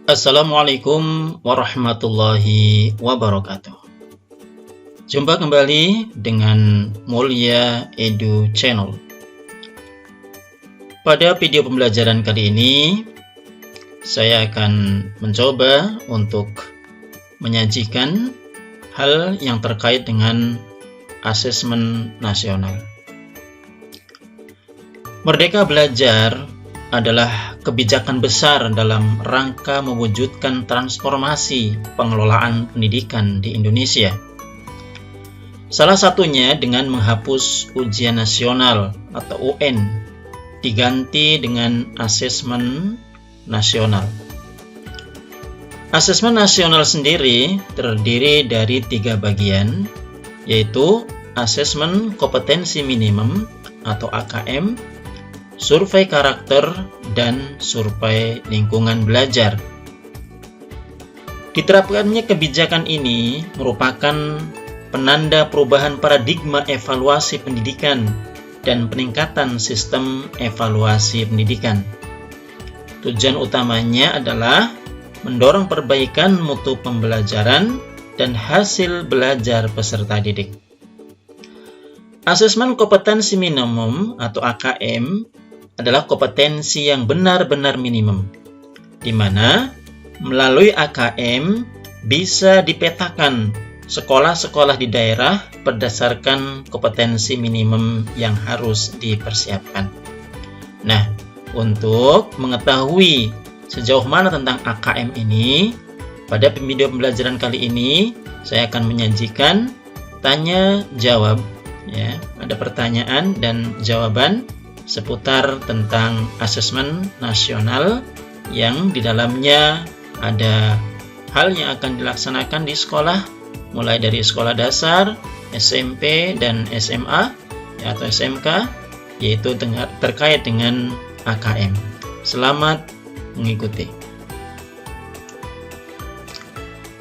Assalamualaikum warahmatullahi wabarakatuh. Jumpa kembali dengan Mulia Edu Channel. Pada video pembelajaran kali ini, saya akan mencoba untuk menyajikan hal yang terkait dengan asesmen nasional. Merdeka Belajar adalah kebijakan besar dalam rangka mewujudkan transformasi pengelolaan pendidikan di Indonesia. Salah satunya dengan menghapus ujian nasional atau UN, diganti dengan asesmen nasional. Asesmen nasional sendiri terdiri dari 3 bagian, yaitu asesmen kompetensi minimum atau AKM, survei karakter, dan survei lingkungan belajar. Diterapkannya kebijakan ini merupakan penanda perubahan paradigma evaluasi pendidikan dan peningkatan sistem evaluasi pendidikan. Tujuan utamanya adalah mendorong perbaikan mutu pembelajaran dan hasil belajar peserta didik. Asesmen kompetensi minimum atau AKM adalah kompetensi yang benar-benar minimum, di mana melalui AKM bisa dipetakan sekolah-sekolah di daerah berdasarkan kompetensi minimum yang harus dipersiapkan. Nah, untuk mengetahui sejauh mana tentang AKM ini, pada video pembelajaran kali ini saya akan menyajikan tanya jawab. Ya, ada pertanyaan dan jawaban seputar tentang asesmen nasional yang di dalamnya ada hal yang akan dilaksanakan di sekolah, mulai dari sekolah dasar, SMP, dan SMA atau SMK, yaitu terkait dengan AKM. Selamat mengikuti.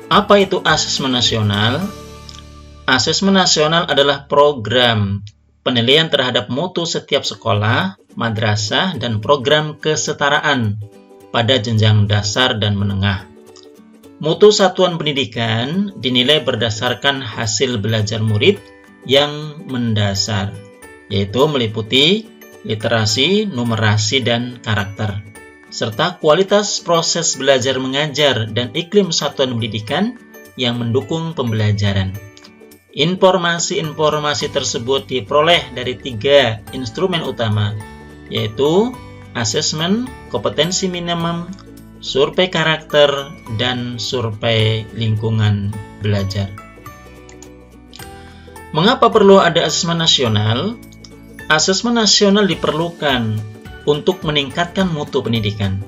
Apa itu asesmen nasional? Asesmen nasional adalah program penilaian terhadap mutu setiap sekolah, madrasah, dan program kesetaraan pada jenjang dasar dan menengah. Mutu satuan pendidikan dinilai berdasarkan hasil belajar murid yang mendasar, yaitu meliputi literasi, numerasi, dan karakter, serta kualitas proses belajar mengajar dan iklim satuan pendidikan yang mendukung pembelajaran. Informasi-informasi tersebut diperoleh dari 3 instrumen utama, yaitu asesmen kompetensi minimum, survei karakter, dan survei lingkungan belajar. Mengapa perlu ada asesmen nasional? Asesmen nasional diperlukan untuk meningkatkan mutu pendidikan.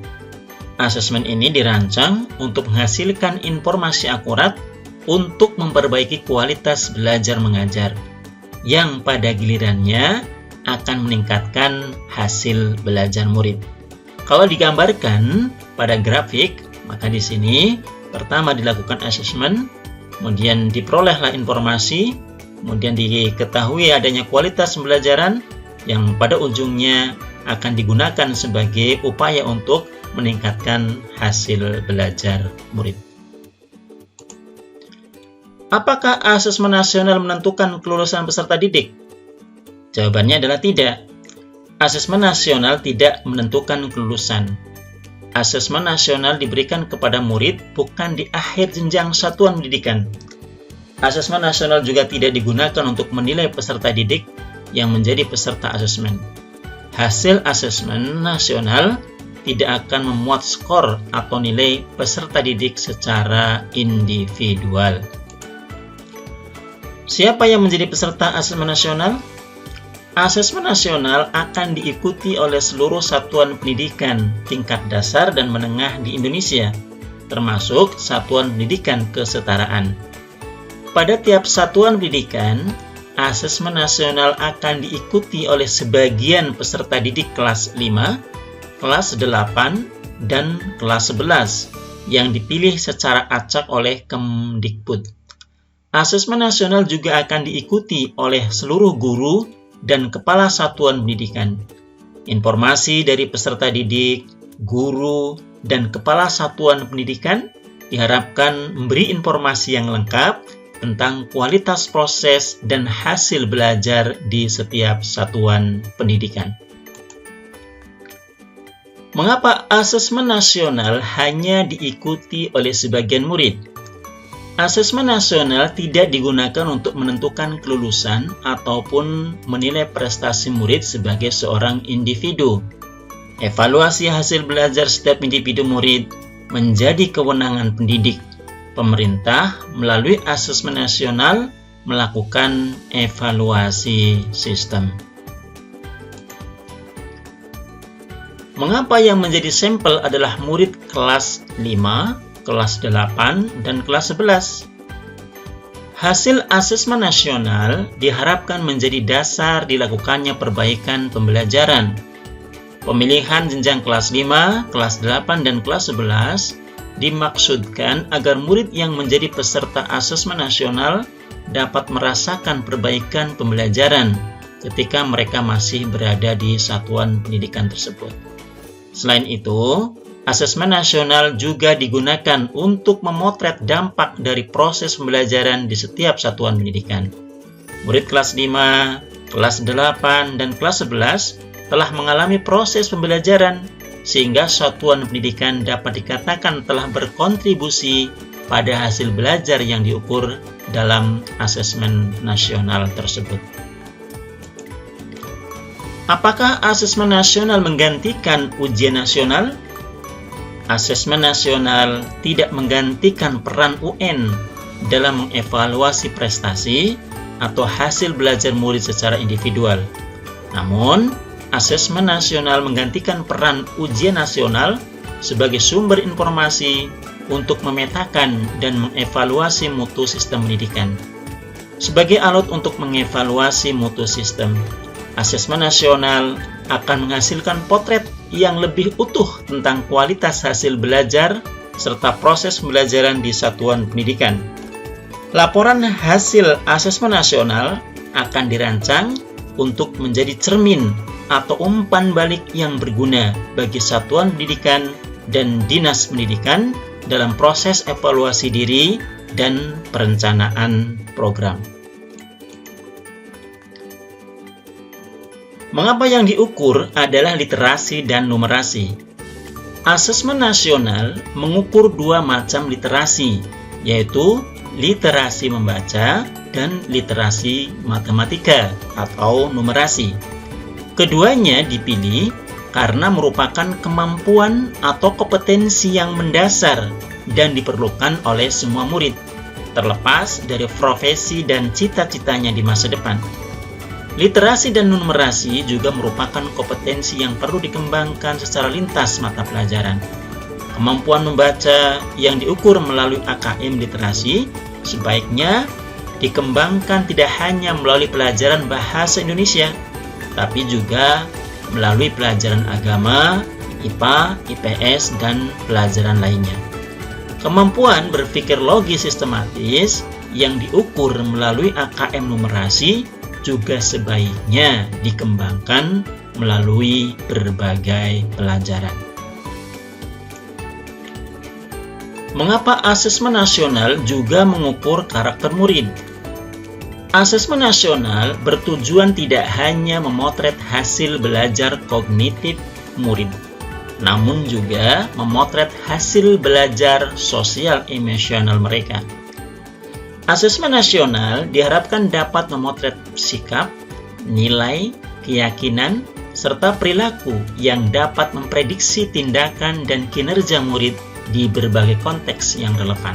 Asesmen ini dirancang untuk menghasilkan informasi akurat untuk memperbaiki kualitas belajar mengajar, yang pada gilirannya akan meningkatkan hasil belajar murid. Kalau digambarkan pada grafik, maka di sini pertama dilakukan asesmen, kemudian diperolehlah informasi, kemudian diketahui adanya kualitas pembelajaran yang pada ujungnya akan digunakan sebagai upaya untuk meningkatkan hasil belajar murid. Apakah asesmen nasional menentukan kelulusan peserta didik? Jawabannya adalah tidak. Asesmen nasional tidak menentukan kelulusan. Asesmen nasional diberikan kepada murid bukan di akhir jenjang satuan pendidikan. Asesmen nasional juga tidak digunakan untuk menilai peserta didik yang menjadi peserta asesmen. Hasil asesmen nasional tidak akan memuat skor atau nilai peserta didik secara individual. Siapa yang menjadi peserta asesmen nasional? Asesmen nasional akan diikuti oleh seluruh satuan pendidikan tingkat dasar dan menengah di Indonesia, termasuk satuan pendidikan kesetaraan. Pada tiap satuan pendidikan, asesmen nasional akan diikuti oleh sebagian peserta didik kelas 5, kelas 8, dan kelas 11 yang dipilih secara acak oleh Kemdikbud. Asesmen nasional juga akan diikuti oleh seluruh guru dan kepala satuan pendidikan. Informasi dari peserta didik guru, dan kepala satuan pendidikan diharapkan memberi informasi yang lengkap tentang kualitas proses dan hasil belajar di setiap satuan pendidikan. Mengapa asesmen nasional hanya diikuti oleh sebagian murid? Asesmen nasional tidak digunakan untuk menentukan kelulusan ataupun menilai prestasi murid sebagai seorang individu. Evaluasi hasil belajar setiap individu murid menjadi kewenangan pendidik. Pemerintah melalui asesmen nasional melakukan evaluasi sistem. Mengapa yang menjadi sampel adalah murid kelas 5, kelas 8, dan kelas 11? Hasil asesmen nasional diharapkan menjadi dasar dilakukannya perbaikan pembelajaran. Pemilihan jenjang kelas 5, kelas 8, dan kelas 11 dimaksudkan agar murid yang menjadi peserta asesmen nasional dapat merasakan perbaikan pembelajaran ketika mereka masih berada di satuan pendidikan tersebut. Selain itu, asesmen nasional juga digunakan untuk memotret dampak dari proses pembelajaran di setiap satuan pendidikan. Murid kelas 5, kelas 8, dan kelas 11 telah mengalami proses pembelajaran sehingga satuan pendidikan dapat dikatakan telah berkontribusi pada hasil belajar yang diukur dalam asesmen nasional tersebut. Apakah asesmen nasional menggantikan ujian nasional? Asesmen nasional tidak menggantikan peran UN dalam mengevaluasi prestasi atau hasil belajar murid secara individual. Namun, asesmen nasional menggantikan peran ujian nasional sebagai sumber informasi untuk memetakan dan mengevaluasi mutu sistem pendidikan. Sebagai alat untuk mengevaluasi mutu sistem, asesmen nasional akan menghasilkan potret yang lebih utuh tentang kualitas hasil belajar serta proses pembelajaran di satuan pendidikan. Laporan hasil asesmen nasional akan dirancang untuk menjadi cermin atau umpan balik yang berguna bagi satuan pendidikan dan dinas pendidikan dalam proses evaluasi diri dan perencanaan program. Mengapa yang diukur adalah literasi dan numerasi? Asesmen nasional mengukur dua macam literasi, yaitu literasi membaca dan literasi matematika atau numerasi. Keduanya dipilih karena merupakan kemampuan atau kompetensi yang mendasar dan diperlukan oleh semua murid, terlepas dari profesi dan cita-citanya di masa depan. Literasi dan numerasi juga merupakan kompetensi yang perlu dikembangkan secara lintas mata pelajaran. Kemampuan membaca yang diukur melalui AKM literasi sebaiknya dikembangkan tidak hanya melalui pelajaran bahasa Indonesia, tapi juga melalui pelajaran agama, IPA, IPS, dan pelajaran lainnya. Kemampuan berpikir logis sistematis yang diukur melalui AKM numerasi juga sebaiknya dikembangkan melalui berbagai pelajaran. Mengapa asesmen nasional juga mengukur karakter murid? Asesmen nasional bertujuan tidak hanya memotret hasil belajar kognitif murid, namun juga memotret hasil belajar sosial emosional mereka. Asesmen nasional diharapkan dapat memotret sikap, nilai, keyakinan, serta perilaku yang dapat memprediksi tindakan dan kinerja murid di berbagai konteks yang relevan.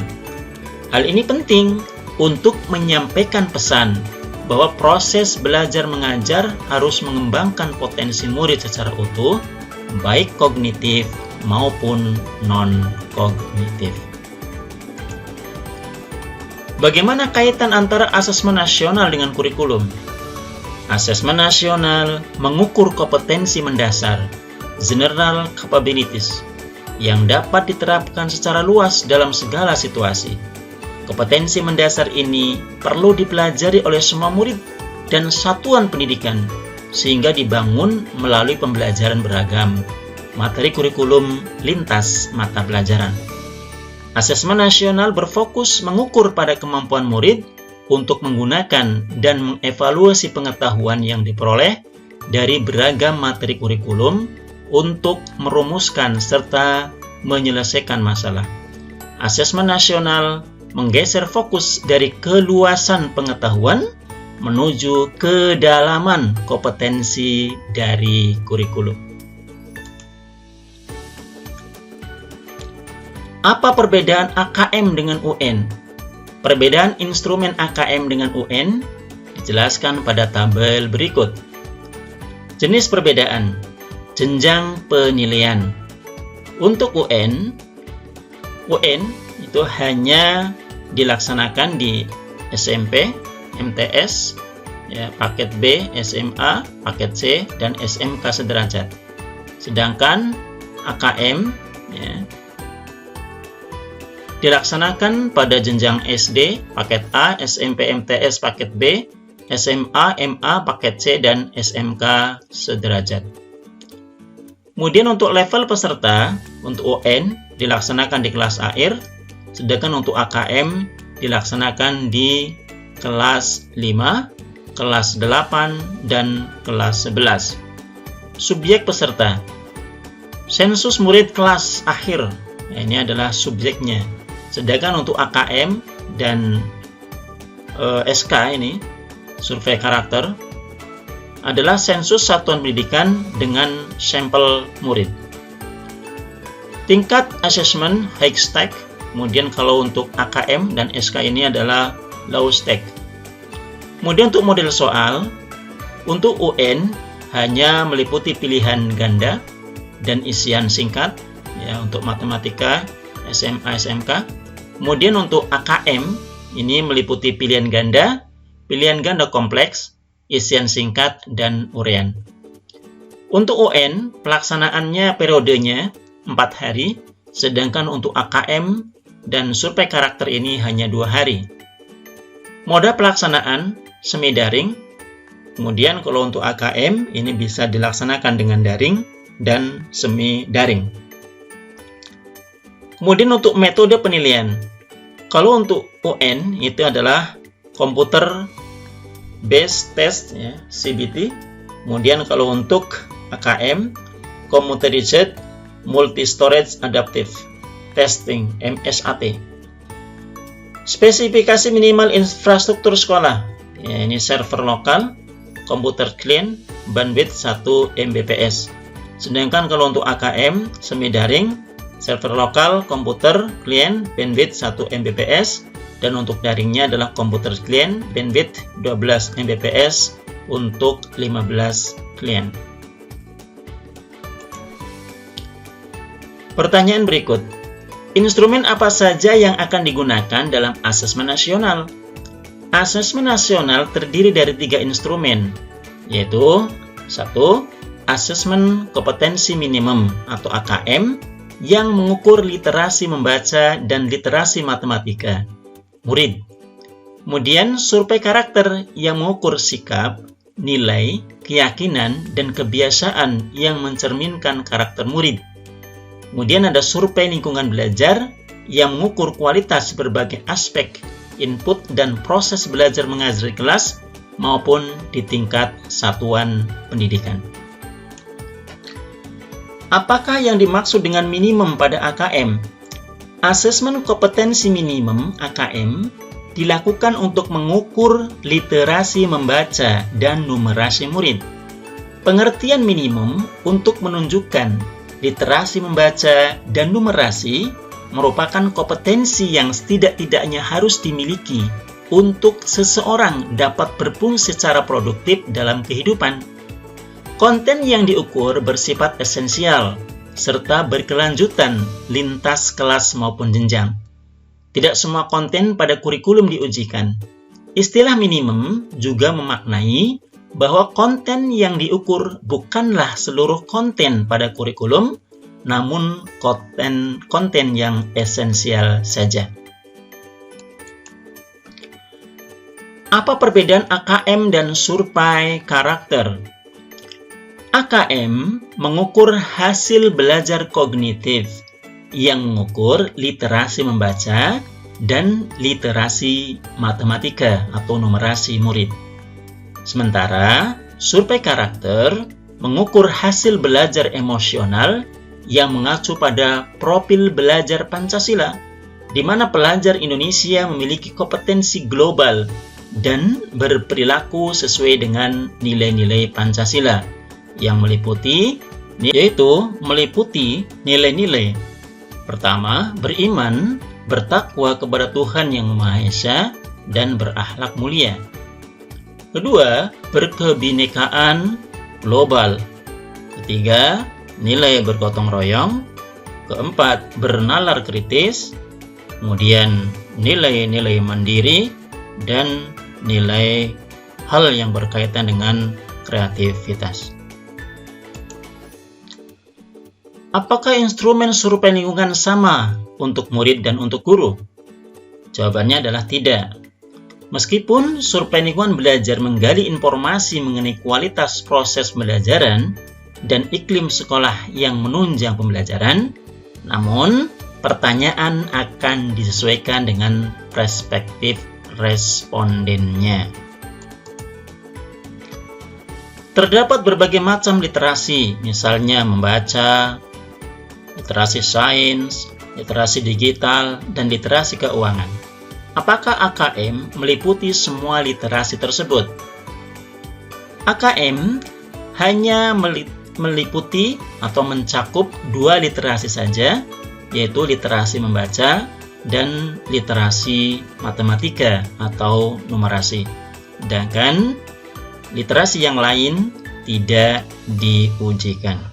Hal ini penting untuk menyampaikan pesan bahwa proses belajar mengajar harus mengembangkan potensi murid secara utuh, baik kognitif maupun non-kognitif. Bagaimana kaitan antara asesmen nasional dengan kurikulum? Asesmen nasional mengukur kompetensi mendasar, general capabilities, yang dapat diterapkan secara luas dalam segala situasi. Kompetensi mendasar ini perlu dipelajari oleh semua murid dan satuan pendidikan, sehingga dibangun melalui pembelajaran beragam. materi kurikulum lintas mata pelajaran. Asesmen nasional berfokus mengukur pada kemampuan murid untuk menggunakan dan mengevaluasi pengetahuan yang diperoleh dari beragam materi kurikulum untuk merumuskan serta menyelesaikan masalah. Asesmen nasional menggeser fokus dari keluasan pengetahuan menuju kedalaman kompetensi dari kurikulum. Apa perbedaan AKM dengan UN? Perbedaan instrumen AKM dengan UN dijelaskan pada tabel berikut. Jenis perbedaan, jenjang penilaian. Untuk UN itu hanya dilaksanakan di SMP, MTS, paket B, SMA, paket C, dan SMK sederajat. Sedangkan AKM dilaksanakan pada jenjang SD, paket A, SMP, MTS, paket B, SMA, MA, paket C, dan SMK sederajat. Kemudian untuk level peserta, untuk UN dilaksanakan di kelas akhir, sedangkan untuk AKM dilaksanakan di kelas 5, kelas 8, dan kelas 11. Subjek peserta, sensus murid kelas akhir, ini adalah subjeknya. Sedangkan untuk AKM dan SK ini, survei karakter, adalah sensus satuan pendidikan dengan sampel murid. Tingkat asesmen high stake, kemudian kalau untuk AKM dan SK ini adalah low stake. Kemudian untuk model soal, untuk UN hanya meliputi pilihan ganda dan isian singkat, untuk matematika, SMA, SMK. Kemudian untuk AKM, ini meliputi pilihan ganda kompleks, isian singkat, dan uraian. Untuk UN, pelaksanaannya periodenya 4 hari, sedangkan untuk AKM dan survei karakter ini hanya 2 hari. Moda pelaksanaan semi daring, kemudian kalau untuk AKM ini bisa dilaksanakan dengan daring dan semi daring. Kemudian untuk metode penilaian, kalau untuk UN itu adalah komputer based test, CBT. Kemudian kalau untuk AKM, computerized multi storage adaptive testing, MSAT. Spesifikasi minimal infrastruktur sekolah, ini server lokal, komputer klien, bandwidth 1 Mbps. Sedangkan kalau untuk AKM semi daring, server lokal, komputer klien, bandwidth 1 Mbps, dan untuk daringnya adalah komputer klien, bandwidth 12 Mbps untuk 15 klien. Pertanyaan berikut. Instrumen apa saja yang akan digunakan dalam asesmen nasional? Asesmen nasional terdiri dari 3 instrumen, yaitu 1. Asesmen kompetensi minimum atau AKM yang mengukur literasi membaca dan literasi matematika murid. Kemudian survei karakter yang mengukur sikap, nilai, keyakinan, dan kebiasaan yang mencerminkan karakter murid. Kemudian ada survei lingkungan belajar yang mengukur kualitas berbagai aspek input dan proses belajar mengajar di kelas maupun di tingkat satuan pendidikan. Apakah yang dimaksud dengan minimum pada AKM? Asesmen kompetensi minimum AKM dilakukan untuk mengukur literasi membaca dan numerasi murid. Pengertian minimum untuk menunjukkan literasi membaca dan numerasi merupakan kompetensi yang setidak-tidaknya harus dimiliki untuk seseorang dapat berfungsi secara produktif dalam kehidupan. Konten yang diukur bersifat esensial serta berkelanjutan lintas kelas maupun jenjang. Tidak semua konten pada kurikulum diujikan. Istilah minimum juga memaknai bahwa konten yang diukur bukanlah seluruh konten pada kurikulum, namun konten yang esensial saja. Apa perbedaan AKM dan survei karakter? AKM mengukur hasil belajar kognitif yang mengukur literasi membaca dan literasi matematika atau numerasi murid. Sementara survei karakter mengukur hasil belajar emosional yang mengacu pada profil belajar Pancasila, di mana pelajar Indonesia memiliki kompetensi global dan berperilaku sesuai dengan nilai-nilai Pancasila yang meliputi nilai-nilai. Pertama, beriman, bertakwa kepada Tuhan Yang Maha Esa, dan berakhlak mulia. Kedua, berkebinekaan global. Ketiga, nilai bergotong royong. Keempat, bernalar kritis. Kemudian, nilai-nilai mandiri dan nilai hal yang berkaitan dengan kreativitas. Apakah instrumen survei lingkungan sama untuk murid dan untuk guru? Jawabannya adalah tidak. Meskipun survei lingkungan belajar menggali informasi mengenai kualitas proses pembelajaran dan iklim sekolah yang menunjang pembelajaran, namun pertanyaan akan disesuaikan dengan perspektif respondennya. Terdapat berbagai macam literasi, misalnya membaca, literasi sains, literasi digital, dan literasi keuangan. Apakah AKM meliputi semua literasi tersebut? AKM hanya meliputi atau mencakup 2 literasi saja, yaitu literasi membaca dan literasi matematika atau numerasi. Sedangkan literasi yang lain tidak diujikan.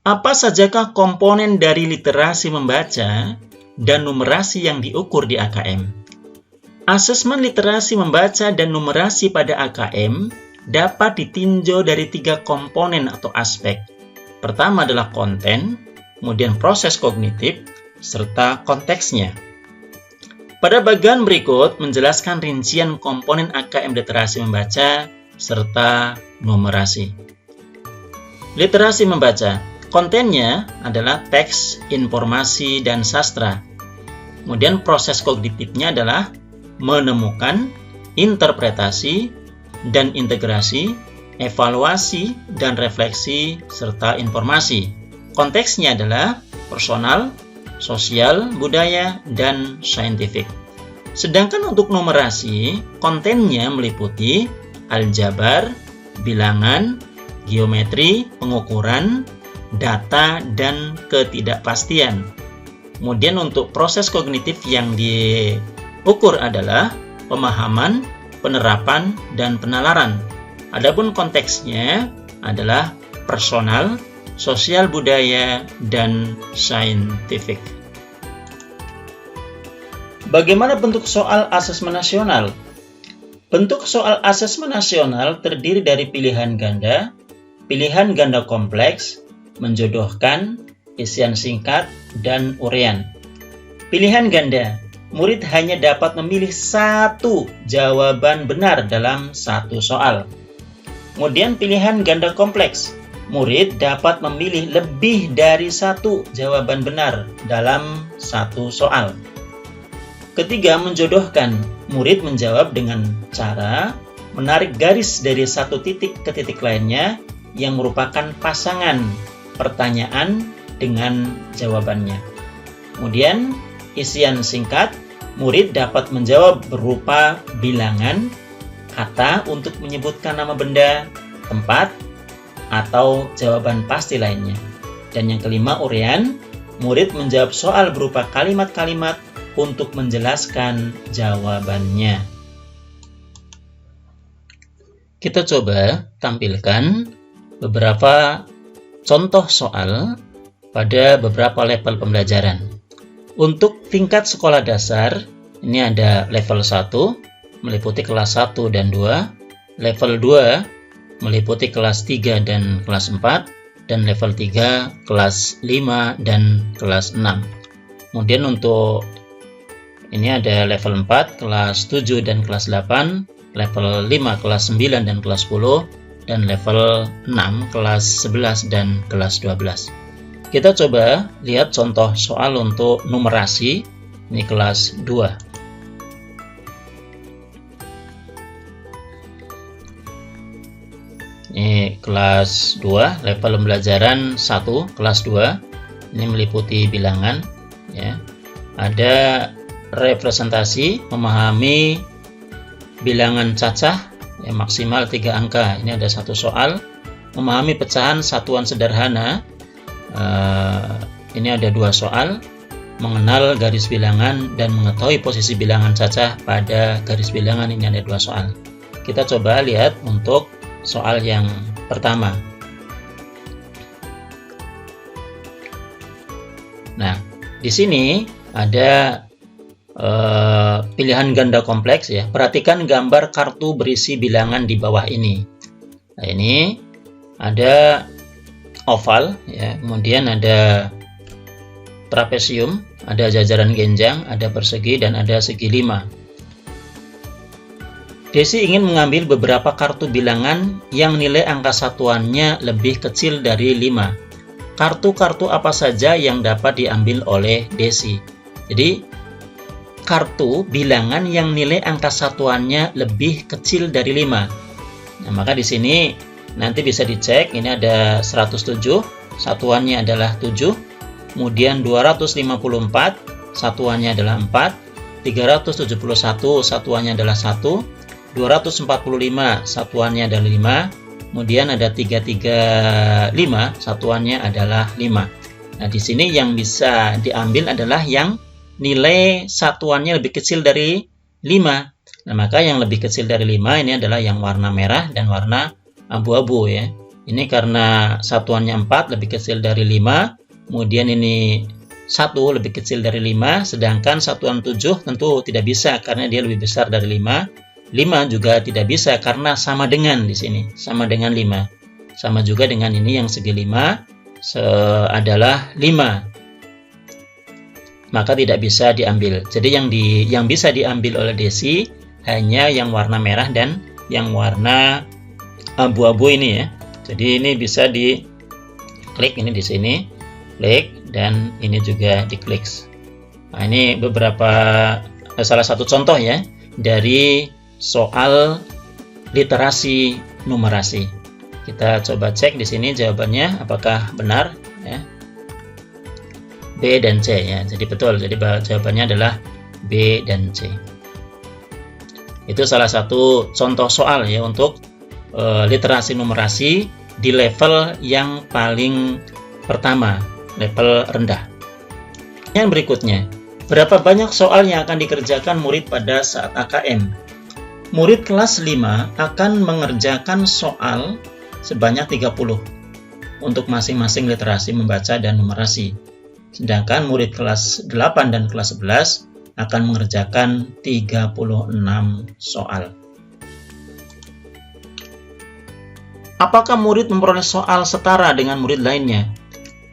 Apa sajakah komponen dari literasi membaca dan numerasi yang diukur di AKM? Asesmen literasi membaca dan numerasi pada AKM dapat ditinjau dari 3 komponen atau aspek. Pertama adalah konten, kemudian proses kognitif, serta konteksnya. Pada bagian berikut menjelaskan rincian komponen AKM literasi membaca serta numerasi. Literasi membaca. Kontennya adalah teks, informasi, dan sastra. Kemudian proses kognitifnya adalah menemukan, interpretasi, dan integrasi, evaluasi, dan refleksi, serta informasi. Konteksnya adalah personal, sosial, budaya, dan saintifik. Sedangkan untuk numerasi, kontennya meliputi aljabar, bilangan, geometri, pengukuran, data, dan ketidakpastian. Kemudian untuk proses kognitif yang diukur adalah pemahaman, penerapan, dan penalaran. Adapun konteksnya adalah personal, sosial budaya, dan saintifik. Bagaimana bentuk soal asesmen nasional? Bentuk soal asesmen nasional terdiri dari pilihan ganda kompleks, menjodohkan, isian singkat, dan uraian. Pilihan ganda, murid hanya dapat memilih 1 jawaban benar dalam 1 soal. Kemudian pilihan ganda kompleks, murid dapat memilih lebih dari 1 jawaban benar dalam 1 soal. Ketiga, menjodohkan, murid menjawab dengan cara menarik garis dari 1 titik ke titik lainnya yang merupakan pasangan pertanyaan dengan jawabannya. Kemudian, isian singkat, murid dapat menjawab berupa bilangan, kata untuk menyebutkan nama benda, tempat, atau jawaban pasti lainnya. Dan yang kelima, uraian, murid menjawab soal berupa kalimat-kalimat untuk menjelaskan jawabannya. Kita coba tampilkan beberapa contoh soal pada beberapa level pembelajaran. Untuk tingkat sekolah dasar, ini ada level 1, meliputi kelas 1 dan 2, level 2, meliputi kelas 3 dan kelas 4, dan level 3, kelas 5 dan kelas 6. Kemudian untuk ini ada level 4, kelas 7 dan kelas 8, level 5 kelas 9 dan kelas 10, dan level 6 kelas 11 dan kelas 12. Kita coba lihat contoh soal untuk numerasi, ini kelas 2. Ini kelas 2, level pembelajaran 1, kelas 2. Ini meliputi bilangan, ya. Ada representasi, memahami bilangan cacah, ya, maksimal 3 angka. Ini ada satu soal. Memahami pecahan satuan sederhana. Ini ada 2 soal. Mengenal garis bilangan dan mengetahui posisi bilangan cacah pada garis bilangan. Ini ada 2 soal. Kita coba lihat untuk soal yang pertama. Nah, di sini ada pilihan ganda kompleks, ya. Perhatikan gambar kartu berisi bilangan di bawah ini. Nah, ini ada oval, ya. Kemudian ada trapesium, ada jajaran genjang, ada persegi, dan ada segi 5. Desi ingin mengambil beberapa kartu bilangan yang nilai angka satuannya lebih kecil dari 5. Kartu-kartu apa saja yang dapat diambil oleh Desi? Jadi, kartu bilangan yang nilai angka satuannya lebih kecil dari 5. Nah, maka di sini nanti bisa dicek, ini ada 107, satuannya adalah 7. Kemudian 254, satuannya adalah 4. 371, satuannya adalah 1. 245, satuannya adalah 5. Kemudian ada 335, satuannya adalah 5. Nah, di sini yang bisa diambil adalah yang nilai satuannya lebih kecil dari 5. Nah, maka yang lebih kecil dari 5 ini adalah yang warna merah dan warna abu-abu, ya. Ini karena satuannya 4 lebih kecil dari 5. Kemudian ini 1 lebih kecil dari 5, sedangkan satuan 7 tentu tidak bisa karena dia lebih besar dari 5. 5 juga tidak bisa karena sama dengan di sini, sama dengan 5. Sama juga dengan ini yang segi 5 adalah 5. Maka tidak bisa diambil. Jadi yang bisa diambil oleh Desi hanya yang warna merah dan yang warna abu-abu ini, ya. Jadi ini bisa diklik, ini di sini, klik, dan ini juga diklik. Nah, ini salah satu contoh, ya, dari soal literasi numerasi. Kita coba cek di sini jawabannya apakah benar, ya. B dan C, ya. Jadi betul. Jadi jawabannya adalah B dan C. Itu salah satu contoh soal, ya, untuk literasi numerasi di level yang paling pertama, level rendah. Yang berikutnya, berapa banyak soal yang akan dikerjakan murid pada saat AKM? Murid kelas 5 akan mengerjakan soal sebanyak 30 untuk masing-masing literasi membaca dan numerasi. Sedangkan murid kelas 8 dan kelas 11 akan mengerjakan 36 soal. Apakah murid memperoleh soal setara dengan murid lainnya?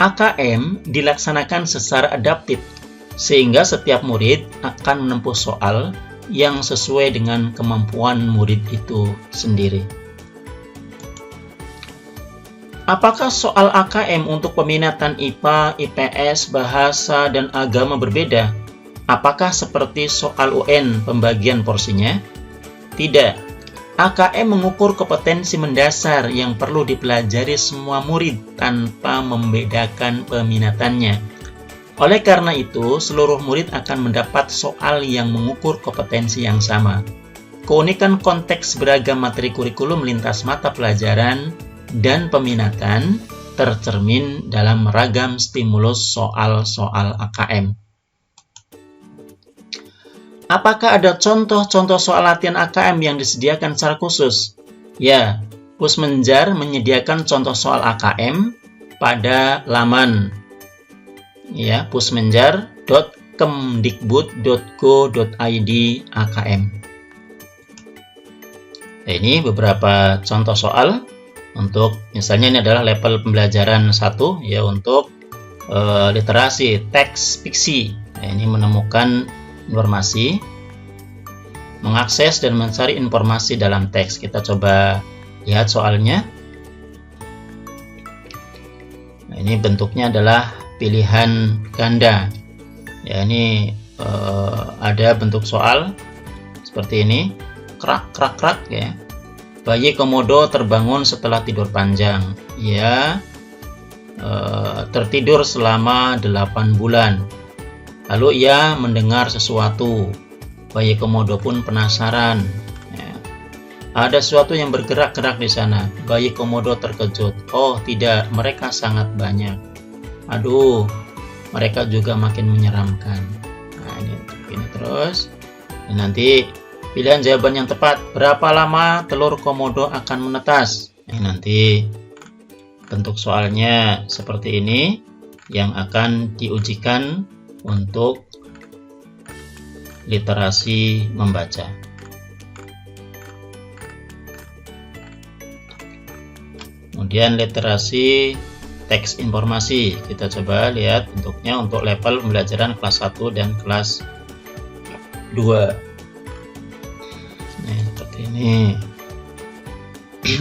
AKM dilaksanakan secara adaptif, sehingga setiap murid akan menempuh soal yang sesuai dengan kemampuan murid itu sendiri. Apakah soal AKM untuk peminatan IPA, IPS, bahasa, dan agama berbeda? Apakah seperti soal UN pembagian porsinya? Tidak. AKM mengukur kompetensi mendasar yang perlu dipelajari semua murid tanpa membedakan peminatannya. Oleh karena itu, seluruh murid akan mendapat soal yang mengukur kompetensi yang sama. Keunikan konteks beragam materi kurikulum lintas mata pelajaran dan peminatan tercermin dalam ragam stimulus soal-soal AKM. Apakah ada contoh-contoh soal latihan AKM yang disediakan secara khusus? Ya, Pusmenjar menyediakan contoh soal AKM pada laman pusmenjar.kemdikbud.go.id AKM. Ini beberapa contoh soal. Untuk misalnya ini adalah level pembelajaran 1, ya, untuk literasi teks fiksi. Nah, ini menemukan informasi. mengakses dan mencari informasi dalam teks. Kita coba lihat soalnya. Nah, ini bentuknya adalah pilihan ganda. Ya, ini ada bentuk soal seperti ini. Krak krak krak ya. Bayi komodo terbangun setelah tidur panjang. Ia tertidur selama 8 bulan. Lalu ia mendengar sesuatu. Bayi komodo pun penasaran. Ya. Ada sesuatu yang bergerak-gerak di sana. Bayi komodo terkejut. Oh tidak, mereka sangat banyak. Aduh, mereka juga makin menyeramkan. Nah, ini terus. Dan nanti pilihan jawaban yang tepat. Berapa lama telur komodo akan menetas? Nanti bentuk soalnya seperti ini yang akan diujikan untuk literasi membaca. Kemudian literasi teks informasi, kita coba lihat bentuknya untuk level pembelajaran kelas 1 dan kelas 2. Nah, seperti ini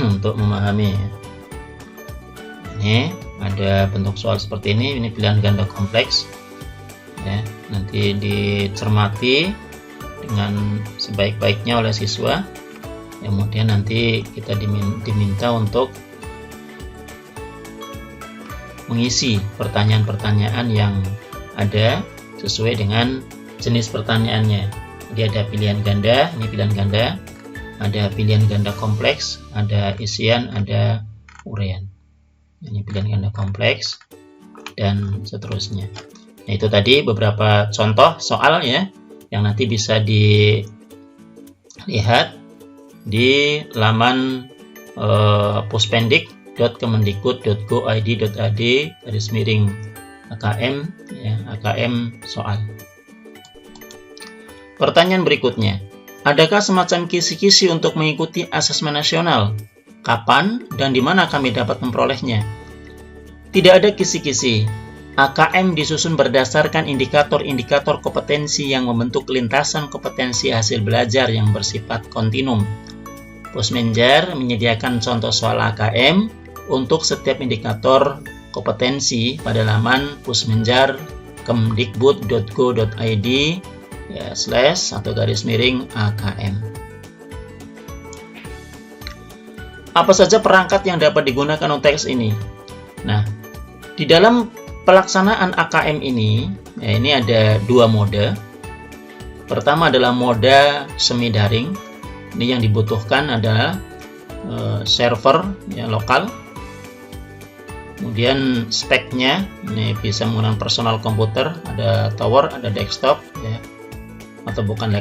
untuk memahami. Ini ada bentuk soal seperti ini pilihan ganda kompleks. Ya, nanti dicermati dengan sebaik-baiknya oleh siswa. Kemudian nanti kita diminta untuk mengisi pertanyaan-pertanyaan yang ada sesuai dengan jenis pertanyaannya. Jadi ada pilihan ganda, ini pilihan ganda, ada pilihan ganda kompleks, ada isian, ada uraian. Ini pilihan ganda kompleks dan seterusnya. Nah, itu tadi beberapa contoh soal ya yang nanti bisa dilihat di laman puspendik.kemendikbud.go.id.ad/AKM ya, AKM soal. Pertanyaan berikutnya, adakah semacam kisi-kisi untuk mengikuti asesmen nasional? Kapan dan di mana kami dapat memperolehnya? Tidak ada kisi-kisi. AKM disusun berdasarkan indikator-indikator kompetensi yang membentuk lintasan kompetensi hasil belajar yang bersifat kontinum. Pusmenjar menyediakan contoh soal AKM untuk setiap indikator kompetensi pada laman pusmenjar kemdikbud.go.id /AKM. Apa saja perangkat yang dapat digunakan untuk teks ini? Nah, di dalam pelaksanaan AKM ini, ya ini ada dua mode. Pertama adalah mode semi daring. Ini yang dibutuhkan adalah server ya, lokal. Kemudian speknya, ini bisa menggunakan personal komputer, ada tower, ada desktop, ya, atau bukan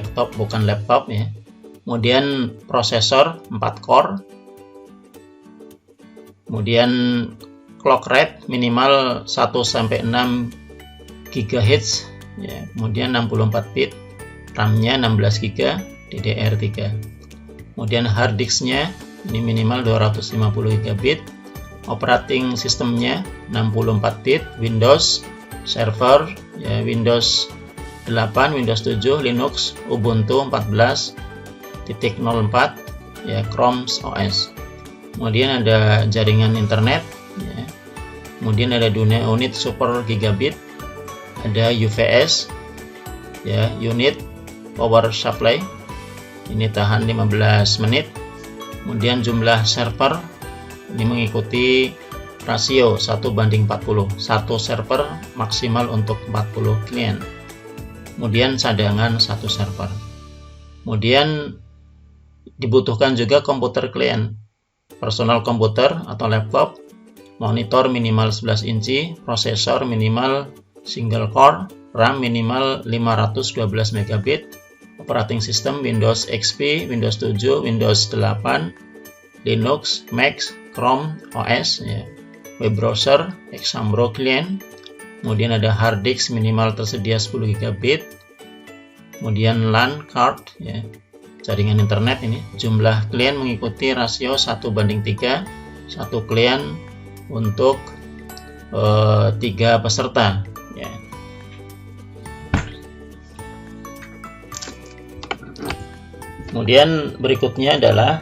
laptop ya. Kemudian prosesor 4 core. Kemudian clock rate minimal 1-6 GHz ya, kemudian 64 bit, RAM-nya 16 GB, DDR3. Kemudian hard disk-nya ini minimal 250 GB, operating sistemnya 64 bit, Windows server ya, Windows 8, Windows 7, Linux, Ubuntu 14.04 ya, Chrome OS. Kemudian ada jaringan internet ya. Kemudian ada unit super gigabit, ada UPS ya, unit power supply, ini tahan 15 menit. Kemudian jumlah server ini mengikuti rasio 1:40, satu server maksimal untuk 40 klien. Kemudian cadangan satu server. Kemudian dibutuhkan juga komputer klien, personal komputer atau laptop, monitor minimal 11 inci, prosesor minimal single core, RAM minimal 512 MB, operating system Windows XP, Windows 7, Windows 8, Linux, Mac, Chrome OS, ya, web browser, Exambro client. Kemudian ada hard disk minimal tersedia 10 GB, kemudian LAN card, ya, jaringan internet ini. Jumlah klien mengikuti rasio 1:3, satu klien untuk 3 peserta ya. Kemudian berikutnya adalah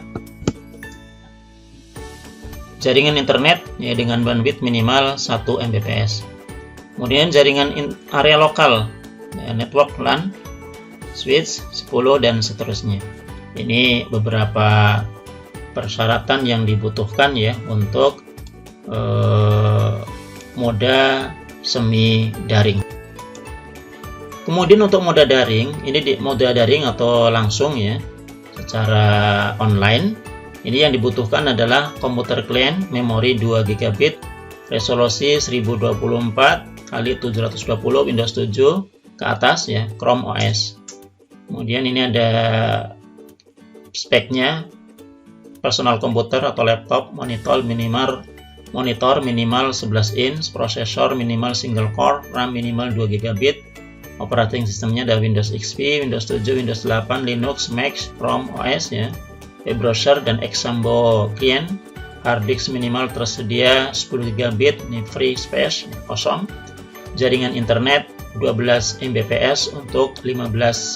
jaringan internet ya, dengan bandwidth minimal 1 Mbps. Kemudian jaringan area lokal ya, network LAN, switch 10 dan seterusnya. Ini beberapa persyaratan yang dibutuhkan ya untuk moda semi daring. Kemudian untuk moda daring, ini di moda daring atau langsung ya, secara online, ini yang dibutuhkan adalah komputer klien, memori 2 GB, resolusi 1024 x 720 Windows 7 ke atas ya, Chrome OS. Kemudian ini ada speknya, personal komputer atau laptop, monitor minimal 11 inch, prosesor minimal single core, RAM minimal 2 GB, operating sistemnya ada Windows XP, Windows 7, Windows 8, Linux, Mac, Chrome OS ya, web browser dan Exambo client, hard disk minimal tersedia 10 GB, ini free space, kosong, jaringan internet 12 Mbps untuk 15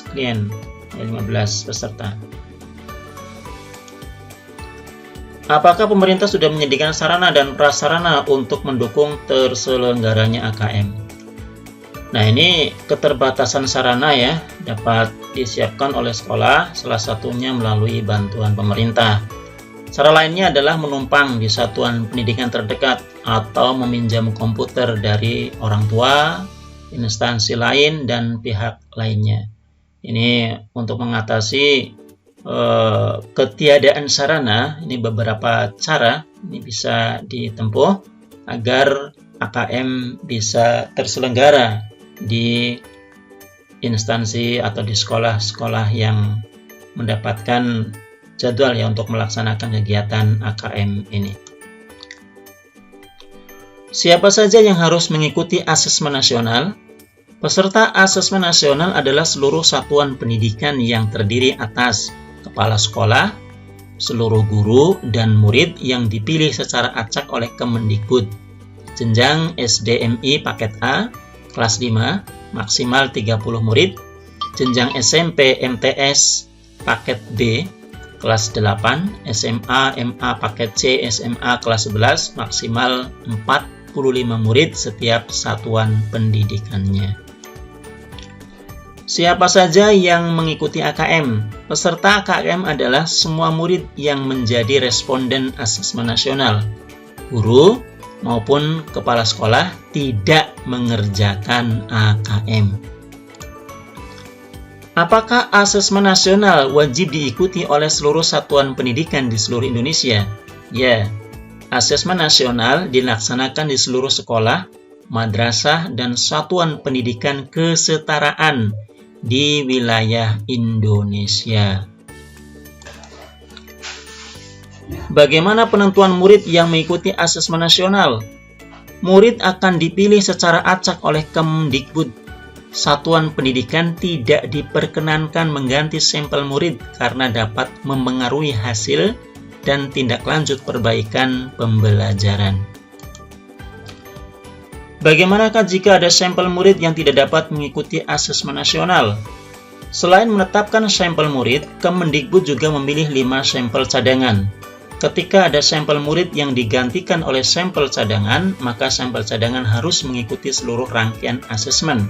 klien, 15 peserta. Apakah pemerintah sudah menyediakan sarana dan prasarana untuk mendukung terselenggaranya AKM? Nah, ini keterbatasan sarana ya, dapat disiapkan oleh sekolah, salah satunya melalui bantuan pemerintah. Cara lainnya adalah menumpang di satuan pendidikan terdekat atau meminjam komputer dari orang tua, instansi lain, dan pihak lainnya. Ini untuk mengatasi ketiadaan sarana. Ini beberapa cara ini bisa ditempuh agar AKM bisa terselenggara di instansi atau di sekolah-sekolah yang mendapatkan jadwal ya untuk melaksanakan kegiatan AKM ini. Siapa saja yang harus mengikuti asesmen nasional? Peserta asesmen nasional adalah seluruh satuan pendidikan yang terdiri atas kepala sekolah, seluruh guru, dan murid yang dipilih secara acak oleh Kemendikbud. Jenjang SDMI paket A, kelas 5, maksimal 30 murid. Jenjang SMP MTS paket B, kelas 8, SMA MA paket C, SMA kelas 11, maksimal 45 murid setiap satuan pendidikannya. Siapa saja yang mengikuti AKM? Peserta AKM adalah semua murid yang menjadi responden asesmen nasional. Guru maupun kepala sekolah tidak mengerjakan AKM. Apakah asesmen nasional wajib diikuti oleh seluruh satuan pendidikan di seluruh Indonesia? Ya, asesmen nasional dilaksanakan di seluruh sekolah, madrasah, dan satuan pendidikan kesetaraan di wilayah Indonesia. Bagaimana penentuan murid yang mengikuti asesmen nasional? Murid akan dipilih secara acak oleh Kemdikbud. Satuan pendidikan tidak diperkenankan mengganti sampel murid karena dapat mempengaruhi hasil dan tindak lanjut perbaikan pembelajaran. Bagaimanakah jika ada sampel murid yang tidak dapat mengikuti asesmen nasional? Selain menetapkan sampel murid, Kemendikbud juga memilih 5 sampel cadangan. Ketika ada sampel murid yang digantikan oleh sampel cadangan, maka sampel cadangan harus mengikuti seluruh rangkaian asesmen.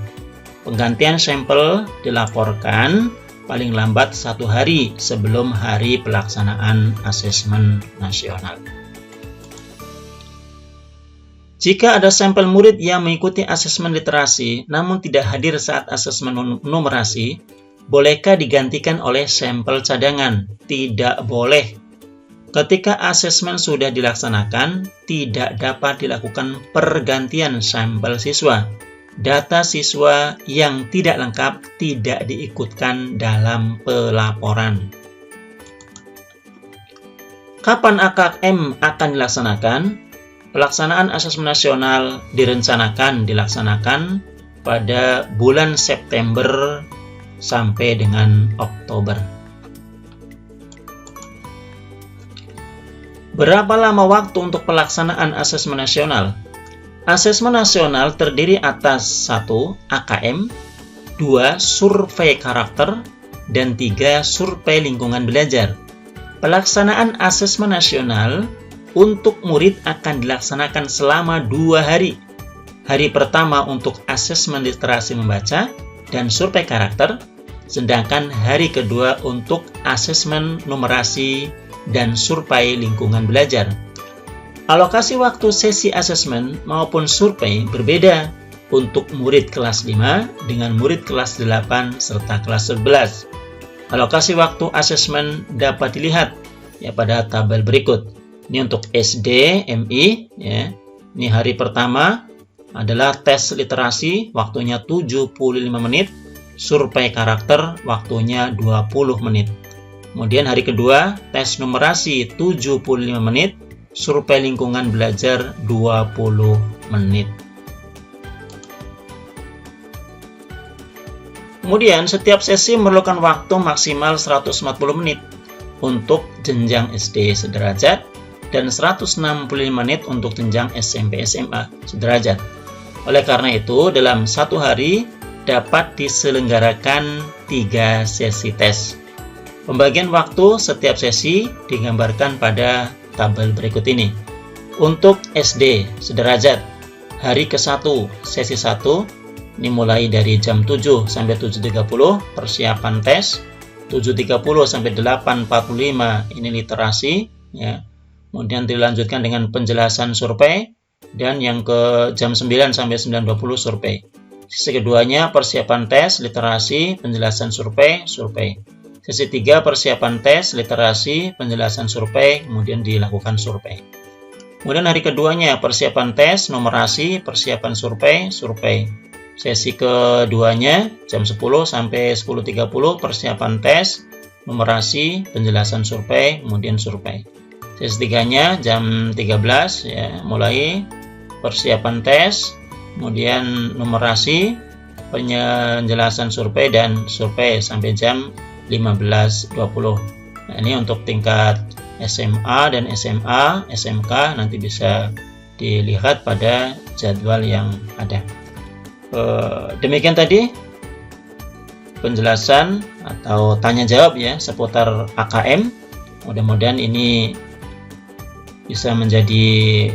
Penggantian sampel dilaporkan paling lambat 1 hari sebelum hari pelaksanaan asesmen nasional. Jika ada sampel murid yang mengikuti asesmen literasi namun tidak hadir saat asesmen numerasi, bolehkah digantikan oleh sampel cadangan? Tidak boleh. Ketika asesmen sudah dilaksanakan, tidak dapat dilakukan pergantian sampel siswa. Data siswa yang tidak lengkap tidak diikutkan dalam pelaporan. Kapan AKM akan dilaksanakan? Pelaksanaan asesmen nasional dilaksanakan pada bulan September sampai dengan Oktober. Berapa lama waktu untuk pelaksanaan asesmen nasional? Asesmen nasional terdiri atas 1. AKM, 2. Survei karakter, dan 3 survei lingkungan belajar. Pelaksanaan asesmen nasional untuk murid akan dilaksanakan selama 2 hari. Hari pertama untuk asesmen literasi membaca dan survei karakter, sedangkan hari kedua untuk asesmen numerasi dan survei lingkungan belajar. Alokasi waktu sesi asesmen maupun survei berbeda untuk murid kelas 5 dengan murid kelas 8 serta kelas 11. Alokasi waktu asesmen dapat dilihat pada tabel berikut. Ini untuk SD, MI, ya. Ini hari pertama adalah tes literasi, waktunya 75 menit, survei karakter, waktunya 20 menit. Kemudian hari kedua, tes numerasi 75 menit, survei lingkungan belajar 20 menit. Kemudian setiap sesi memerlukan waktu maksimal 140 menit untuk jenjang SD sederajat dan 165 menit untuk jenjang SMP SMA sederajat. Oleh karena itu, dalam satu hari dapat diselenggarakan 3 sesi tes. Pembagian waktu setiap sesi digambarkan pada tabel berikut ini. Untuk SD sederajat, hari ke-1 sesi 1, ini mulai dari jam 7 sampai 7.30 persiapan tes, 7.30 sampai 8.45 ini literasi, ya. Kemudian dilanjutkan dengan penjelasan survei, dan yang ke jam 9 sampai 9.20 survei. Sesi keduanya persiapan tes, literasi, penjelasan survei, survei. Sesi 3 persiapan tes, literasi, penjelasan survei, kemudian dilakukan survei. Kemudian hari keduanya persiapan tes, numerasi, persiapan survei, survei. Sesi keduanya jam 10 sampai 10.30 persiapan tes, numerasi, penjelasan survei, kemudian survei. Sesi tiganya jam 13 ya, mulai persiapan tes, kemudian numerasi, penjelasan survei dan survei sampai jam 15.20. Nah, ini untuk tingkat SMA dan SMA, SMK nanti bisa dilihat pada jadwal yang ada. Demikian tadi penjelasan atau tanya jawab ya seputar AKM. Mudah-mudahan ini bisa menjadi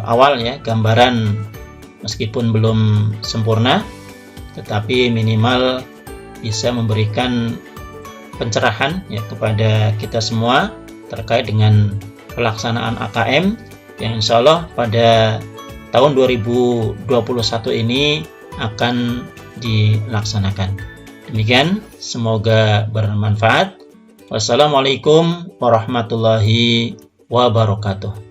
awal ya, gambaran meskipun belum sempurna, tetapi minimal bisa memberikan pencerahan ya kepada kita semua terkait dengan pelaksanaan AKM yang insya Allah pada tahun 2021 ini akan dilaksanakan. Demikian, semoga bermanfaat. Wassalamualaikum warahmatullahi wabarakatuh.